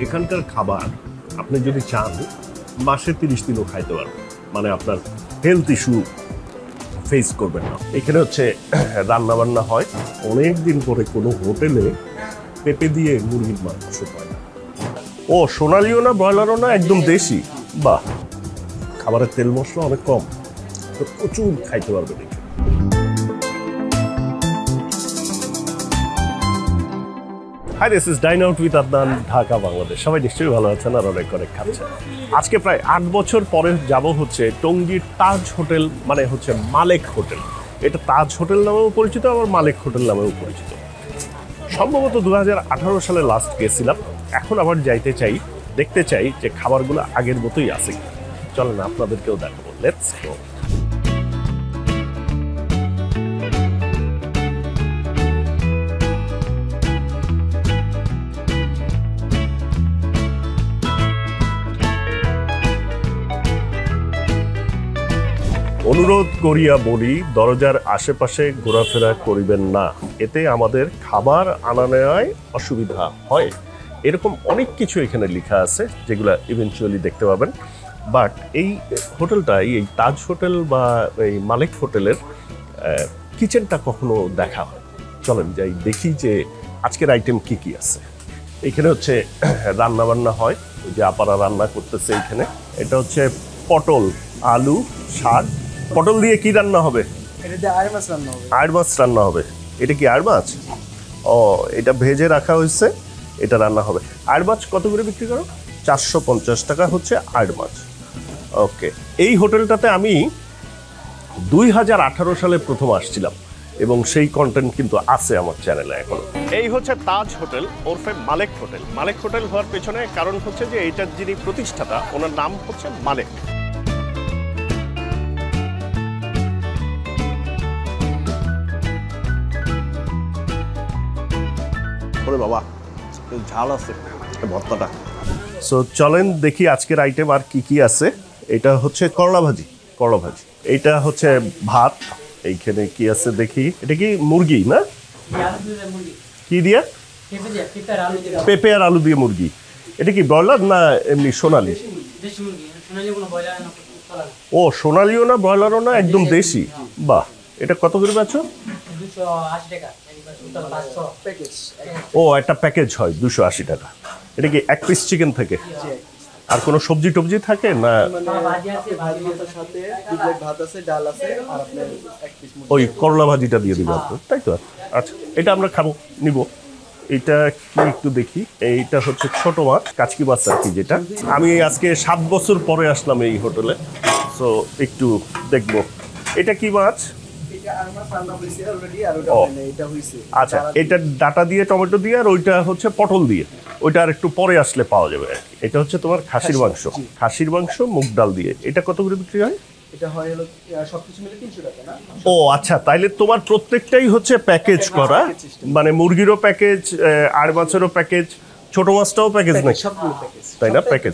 এখানকার খাবার আপনি যদি চান মাসে 30 দিনও খাইতে পারবেন, মানে আপনার হেলথ ইস্যু ফেস করবেন না। এখানে হচ্ছে রান্না বান্না হয় অনেক দিন পরে কোনো হোটেলে পেঁপে দিয়ে মুরগির মাংস পায় না। ও সোনালিও না ব্রয়লারও না, একদম দেশি। বাহ, খাবারের তেল মশলা অনেক কম, তো প্রচুর খাইতে পারবেন। Hi, this is dine out with Adnan, Dhaka, Bangladesh. সবাই নিশ্চয়ই ভালো আছেন আর অনেক অনেক খাচ্ছেন। আজকে প্রায় 8 বছর পরে যাব হচ্ছে টঙ্গীর তাজ হোটেল, মানে হচ্ছে মালেক হোটেল। এটা তাজ হোটেল নামেও পরিচিত, আবার মালেক হোটেল নামেও পরিচিত। সম্ভবত 2018 সালে লাস্ট গেছিলাম। এখন আবার যাইতে চাই, দেখতে চাই যে খাবারগুলো আগের মতোই আছে। চলেন আপনাদেরকেও দেখাবো, লেটস গো। অনুরোধ করিয়া বলি, দরজার আশেপাশে ঘোরাফেরা করিবেন না, এতে আমাদের খাবার আনা নেওয়ায় অসুবিধা হয়। এরকম অনেক কিছু এখানে লেখা আছে, যেগুলো ইভেনচুয়ালি দেখতে পাবেন। বাট এই হোটেলটা, এই তাজ হোটেল বা এই মালিক হোটেলের কিচেনটা কখনো দেখা হয়। চলেন যাই দেখি যে আজকের আইটেম কি কি আছে। এখানে হচ্ছে রান্না বান্না হয়, ওই যে আপারা রান্না করতেছে এখানে। এটা হচ্ছে পটল, আলু, শাক। পটল দিয়ে কি রান্না হবে? আড় মাছ রান্না হবে। এটা কি আড় মাছ? ও, এটা ভেজে রাখা হয়েছে, এটা রান্না হবে। আড় মাছ কত করে বিক্রি করো? 450 টাকা হচ্ছে আড় মাছ। ওকে, এই হোটেলটাতে আমি 2018 সালে প্রথম আসছিলাম এবং সেই কন্টেন্ট কিন্তু আছে আমার চ্যানেলে এখনো। এই হচ্ছে তাজ হোটেল ওরফে মালেক হোটেল। মালেক হোটেল হওয়ার পেছনে কারণ হচ্ছে যে এইটার যিনি প্রতিষ্ঠাতা, ওনার নাম হচ্ছে মালেক। বাবা, ঝাল আছে ভর্তাটা। সো চলেন দেখি আজকের আইটেম আর কি কি আছে। এটা হচ্ছে করলা ভাজি, করলা ভাজি। এটা হচ্ছে ভাত। এইখানে কি আছে দেখি। এটা কি মুরগি না? কি দিয়ে? পেঁপে আর আলু দিয়ে মুরগি। এটা কি ব্রয়লার না এমনি সোনালি? ও, সোনালিও না ব্রয়লারও না, একদম দেশি। বাহ, এটা কত করে বেচো? ও, একটা প্যাকেজ হয় 280 টাকা। এটা কি এক পিস চিকেন থাকে? আর কোনো সবজি টবজি থাকে না? ওই করলা ভাজিটা দিয়ে দিবেন, তাই তো? আচ্ছা, এটা আমরা খাবো, নিব। এটা কি একটু দেখি। এইটা হচ্ছে ছোট মাছ, কাচকি মাছ আর কি, যেটা আমি আজকে 7 বছর পরে আসলাম এই হোটেলে। সো একটু দেখবো। এটা কি মাছ? আচ্ছা, এটা ডাটা দিয়ে, টমেটো দিয়ে, আর ওইটা হচ্ছে পটল দিয়ে। ওইটা আর একটু পরে আসলে পাওয়া যাবে আর কি। এটা হচ্ছে তোমার খাসির মাংস, খাসির মাংস মুগ ডাল দিয়ে। এটা কত করে বিক্রি হয়? এটা হয় হলো সবকিছু মিলে 300 টাকা না? ও আচ্ছা, তাইলে তোমার প্রত্যেকটাই হচ্ছে প্যাকেজ করা, মানে মুরগিরও প্যাকেজ, আড় মাছেরও প্যাকেজ, ছোট মাছটাও প্যাকেজ নাকি? সবগুলো প্যাকেজ, তাই না? প্যাকেজ।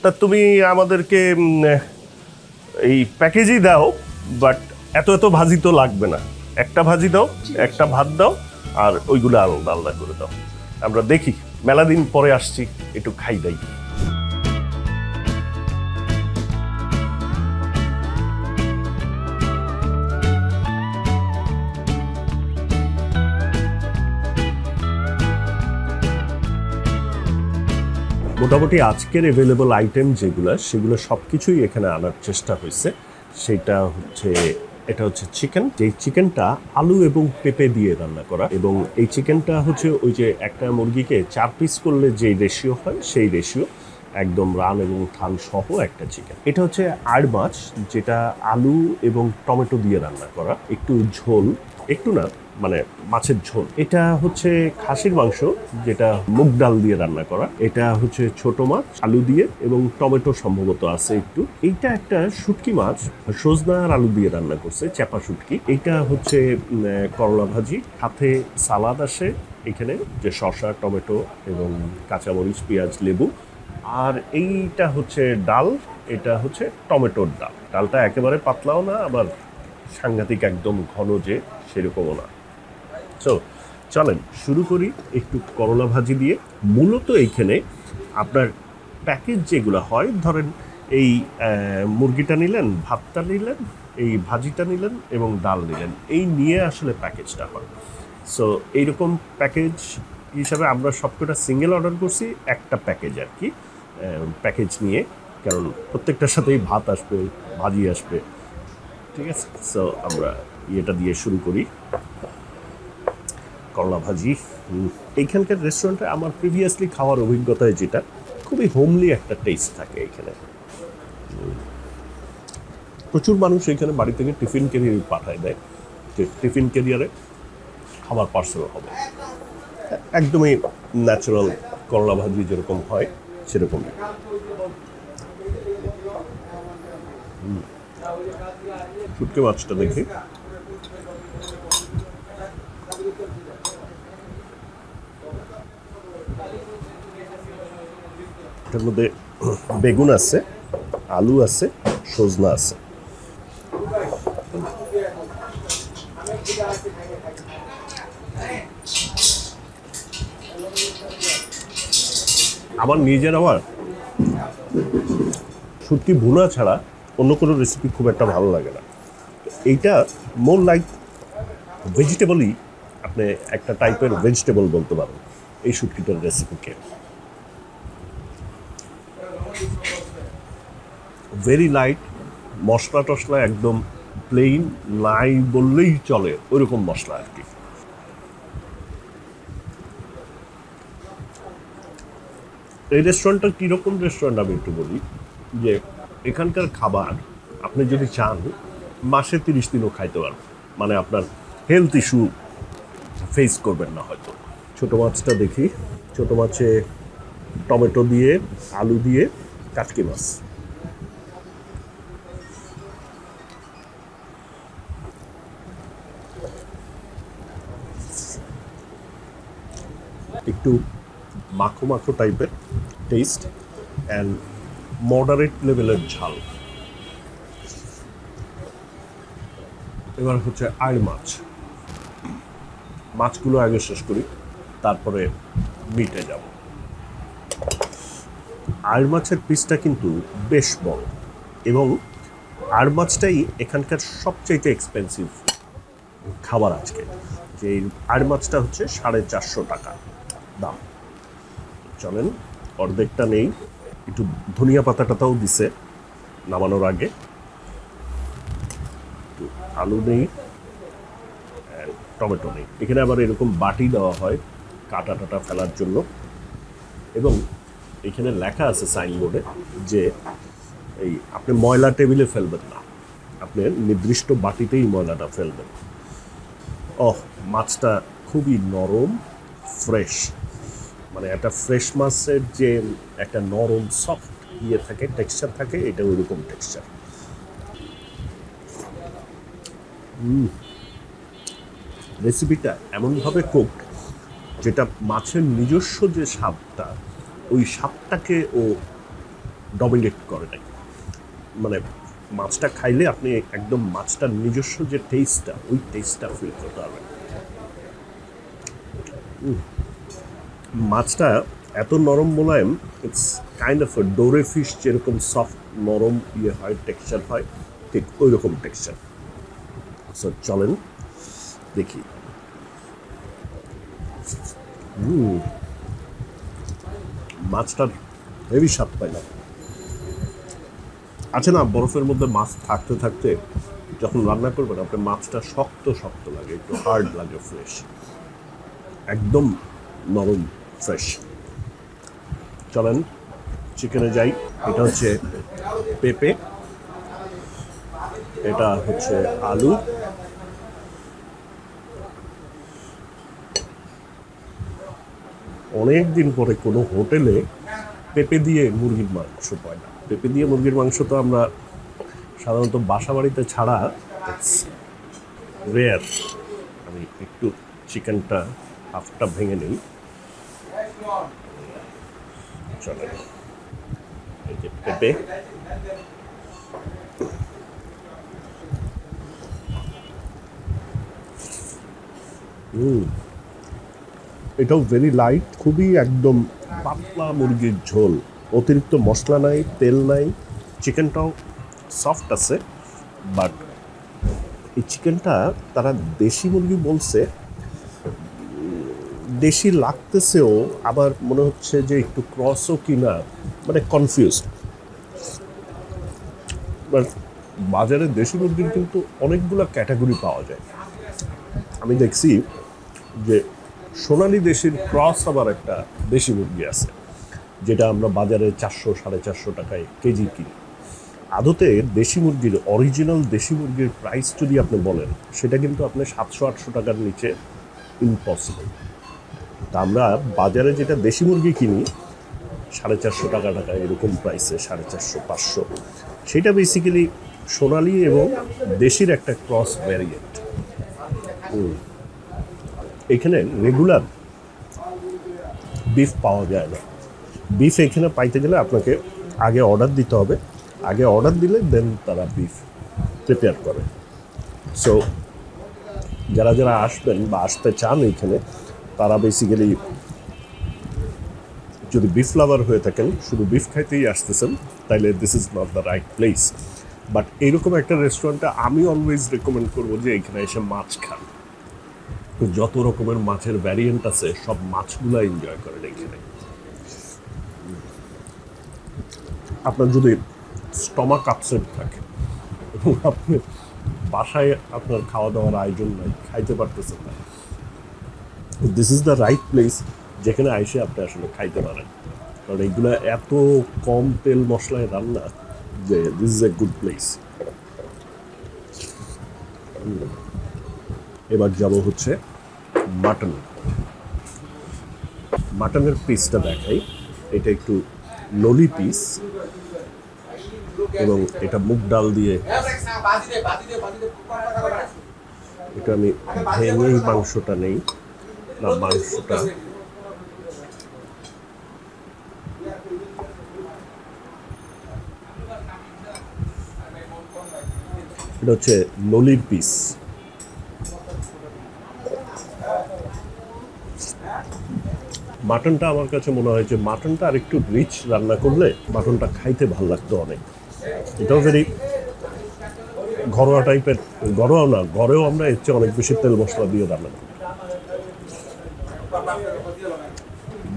তা তুমি আমাদেরকে এই প্যাকেজই দাও, বাট এত এত ভাজি তো লাগবে না। একটা ভাজি দাও, একটা ভাত দাও, আর ওইগুলো আলাদা আলাদা করে দাও। আমরা দেখি, মেলা দিন পরে আসছি, একটু খাই দাই। মোটামুটি আজকের অ্যাভেলেবল আইটেম যেগুলো, সেগুলো সব কিছুই এখানে আনার চেষ্টা হয়েছে। সেটা হচ্ছে, এটা হচ্ছে চিকেন। যেই চিকেনটা আলু এবং পেঁপে দিয়ে রান্না করা, এবং এই চিকেনটা হচ্ছে ওই যে একটা মুরগিকে 4 পিস করলে যে রেশিও হয়, সেই রেশিও, একদম রান এবং থান সহ একটা চিকেন। এটা হচ্ছে আড় মাছ, যেটা আলু এবং টমেটো দিয়ে রান্না করা, একটু ঝোল, একটু না মানে মাছের ঝোল। এটা হচ্ছে খাসির মাংস, যেটা মুগ ডাল দিয়ে রান্না করা। এটা হচ্ছে ছোট মাছ, আলু দিয়ে এবং টমেটো সম্ভবত আছে একটু। এইটা একটা শুটকি মাছ, সজনা আর আলু দিয়ে রান্না করছে, চাপা শুটকি। এইটা হচ্ছে করলা ভাজি, সাথে সালাদ আসে এখানে, যে শসা, টমেটো এবং কাঁচামরিচ, পেঁয়াজ, লেবু। আর এইটা হচ্ছে ডাল, এটা হচ্ছে টমেটোর ডাল। ডালটা একেবারে পাতলাও না, আবার সাংঘাতিক একদম ঘন যে সেরকমও না। সো চলেন শুরু করি একটু করলা ভাজি দিয়ে। মূলত এইখানে আপনার প্যাকেজ যেগুলো হয়, ধরেন এই মুরগিটা নিলেন, ভাতটা নিলেন, এই ভাজিটা নিলেন এবং ডাল নিলেন, এই নিয়ে আসলে প্যাকেজটা হয়। সো এইরকম প্যাকেজ হিসাবে আমরা সবকটা সিঙ্গেল অর্ডার করছি, একটা প্যাকেজ আর কি, প্যাকেজ নিয়ে, কারণ প্রত্যেকটার সাথেই ভাত আসবে, ভাজি আসবে, ঠিক আছে। সো আমরা ইয়েটা দিয়ে শুরু করি, করলা ভাজি। এইখানকার রেস্টুরেন্টে আমার প্রিভিয়াসলি খাওয়ার অভিজ্ঞতায় যেটা, খুবই হোমলি একটা টেস্ট থাকে এখানে। প্রচুর মানুষ এখানে বাড়ি থেকে টিফিন ক্যারিয়ারে পাঠায় দেয়, যে টিফিন ক্যারিয়ারে খাবার পার্সেল হবে, একদমই ন্যাচারাল করলা ভাজি যেরকম হয় সেরকমই। শুটকি মাছটা দেখি, এটার মধ্যে বেগুন আছে, আলু আছে, সজনা আছে। আমার নিজের আবার শুটকি ভুনা ছাড়া অন্য কোনো রেসিপি খুব একটা ভালো লাগে না। এইটা মোর লাইক ভেজিটেবলই, আপনি একটা টাইপের ভেজিটেবল বলতে পারেন এই শুটকিটার রেসিপিকে। ভেরি লাইট, মশলা টশলা একদম প্লেন, নাই বললেই চলে ওইরকম মশলা আর কি। এই রেস্টুরেন্টটা কীরকম রেস্টুরেন্ট আমি একটু বলি, যে এখানকার খাবার আপনি যদি চান মাসে 30 দিনও খাইতে পারবেন, মানে আপনার হেলথ ইস্যু ফেস করবেন না হয়তো। ছোটো মাছটা দেখি, ছোটো মাছে টমেটো দিয়ে, আলু দিয়ে, কাটকি মাছ। একটু মাখো মাখো টাইপের টেস্ট অ্যান্ড মডারেট লেভেলের ঝাল। এবার হচ্ছে আড় মাছ, মাছগুলো আগে শেষ করি, তারপরে মিটে যাব। আড় মাছের পিসটা কিন্তু বেশ বড়, এবং আড় মাছটাই এখানকার সবচাইতে এক্সপেন্সিভ খাবার আজকে। যে এই আড় মাছটা হচ্ছে 450 টাকা দাম। চলেন, অর্ধেকটা নেই, একটু ধনিয়া পাতাটাও দিছে নামানোর আগে, একটু আলু নেই, টমেটো নেই। এখানে আবার এরকম বাটি দেওয়া হয় কাটা টাটা ফেলার জন্য, এবং এখানে লেখা আছে সাইনবোর্ডে যে এই আপনি ময়লা টেবিলে ফেলবেন না, আপনি নির্দিষ্ট বাটিতেই ময়লাটা ফেলবেন। মাছটা খুবই নরম, ফ্রেশ, মানে একটা ফ্রেশ মাছের যে একটা নরম সফট ইয়ে থাকে, টেক্সচার থাকে, এটা ওইরকম টেক্সচার। রেসিপিটা এমনভাবে কুকড যেটা মাছের নিজস্ব যে স্বাদটা, ওই স্বাদটাকে ও ডমিনেট করে নাই। মানে মাছটা খাইলে আপনি একদম মাছটার নিজস্ব যে টেস্টটা, ওই টেস্টটা ফিল করতে পারবেন। মাছটা এত নরম মোলায়েম, ইটস কাইন্ড অফ ডোরে ফিশ যেরকম সফট নরম ইয়ে হয়, টেক্সচার হয়, ঠিক ওই রকম টেক্সচার। সো চলেন দেখি। মাছটার হেভি স্বাদ পাইলাম। আছে না, বরফের মধ্যে মাছ থাকতে থাকতে যখন রান্না করবেন আপনার মাছটা শক্ত শক্ত লাগে, একটু হার্ড লাগে, ফ্রেশ, একদম নরম ফ্রেশ। চলেন চিকেনে যাই। এটা হচ্ছে পেঁপে, এটা হচ্ছে আলু, অনেক দিন পরে কোনো হোটেলে পেঁপে দিয়ে মুরগির মাংস পায় না। পেঁপে দিয়ে মুরগির মাংস তো আমরা সাধারণত বাসা বাড়িতে ছাড়া রেয়ার। আমি একটু চিকেনটা হাফটা ভেঙে নিই। চলে, এই যে পেঁপে, এটাও ভেরি লাইট, খুবই একদম পাতলা মুরগির ঝোল, অতিরিক্ত মশলা নাই, তেল নাই, চিকেনটাও সফট আছে। বাট এই চিকেনটা তারা দেশি মুরগি বলছে, দেশি লাগতেছেও, আবার মনে হচ্ছে যে একটু ক্রসও কিনা, মানে কনফিউজড। বাট বাজারে দেশি মুরগির কিন্তু অনেকগুলো ক্যাটাগরি পাওয়া যায়। আমি দেখছি যে সোনালী দেশির ক্রস আবার একটা দেশি মুরগি আছে, যেটা আমরা বাজারে 400-450 টাকায় কেজি কিনি। আদতে দেশি মুরগির, অরিজিনাল দেশি মুরগির প্রাইস যদি আপনি বলেন, সেটা কিন্তু আপনি 700-800 টাকার নিচে ইম্পসিবল। তা আমরা বাজারে যেটা দেশি মুরগি কিনি 450 টাকা এরকম প্রাইসে, 450-500, সেটা বেসিক্যালি সোনালী এবং দেশির একটা ক্রস ভ্যারিয়েন্ট। এখানে রেগুলার বিফ পাওয়া যায় না। বিফ এখানে পাইতে গেলে আপনাকে আগে অর্ডার দিতে হবে, আগে অর্ডার দিলে দেন তারা বিফ প্রিপেয়ার করে। সো যারা যারা আসবেন বা আসতে চান এইখানে, তারা বেসিক্যালি যদি বিফ লাভার হয়ে থাকেন, শুধু বিফ খাইতেই আসতেছেন, তাইলে this is not the right place. But এইরকম একটা রেস্টুরেন্টে আমি অলওয়েজ রেকমেন্ড করবো যে এখানে এসে মাছ খান। যত রকমের মাছের ভ্যারিয়েন্ট আছে, সব মাছগুলো এনজয় করেন এখানে। আপনার যদি স্টমাক আপসেট থাকে এবং আপনি বাসায় আপনার খাওয়া দাওয়ার আয়োজন নাই, খাইতে পারতেছেন না, this is the right place যেখানে আইসে আপনি আসলে খাইতে পারেন। কারণ এইগুলো এত কম তেল মশলায় রান্না যে this is a good place. এবার যাব হচ্ছে মাটন। মাটনের পিসটা দেখাই। এটা একটু নলি পিস এবং এটা মুগ ডাল দিয়ে, এটা আমি ভেঙেই মাংসটা নেই না, মাংসটা এটা হচ্ছে নলির পিস। মাটনটা আমার কাছে মনে হয় যে মাটনটা আর একটু রিচ রান্না করলে মাটনটা খাইতে ভালো লাগতো অনেক। এটাও ভেরি ঘরোয়া টাইপের, ঘরোয়া না, ঘরেও আমরা এর চেয়ে অনেক বেশি তেল মশলা দিয়ে রান্না করি।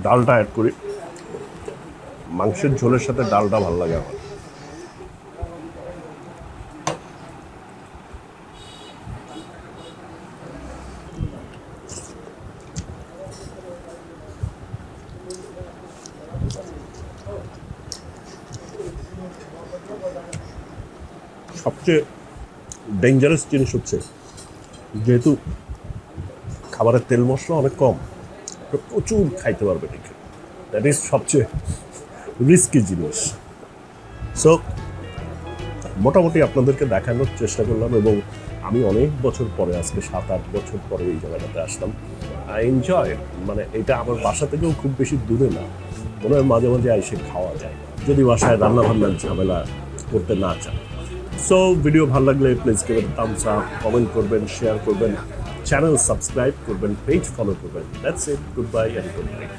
ডালটা অ্যাড করি, মাংসের ঝোলের সাথে ডালটা ভালো লাগে আমার। সবচেয়ে ডেঞ্জারাস জিনিস হচ্ছে, যেহেতু খাবারের তেল মশলা অনেক কম, প্রচুর খাইতে পারবেন এখানে। দ্যাট ইজ সবচেয়ে রিস্কি জিনিস। সো মোটামুটি আপনাদেরকে দেখানোর চেষ্টা করলাম, এবং আমি অনেক বছর পরে, আজকে 7-8 বছর পরে এই জায়গাটাতে আসলাম। আই এনজয়, মানে এটা আমার বাসা থেকেও খুব বেশি দূরে না, মনে হয় মাঝে মাঝে এসে খাওয়া যায়, যদি বাসায় রান্না বান্নার ঝামেলা করতে না চান। সো ভিডিও ভালো লাগলে please give it thumbs up, comment করবেন, শেয়ার করবেন, চ্যানেল সাবস্ক্রাইব করবেন, পেজ ফলো করবেন। That's it, goodbye and good night.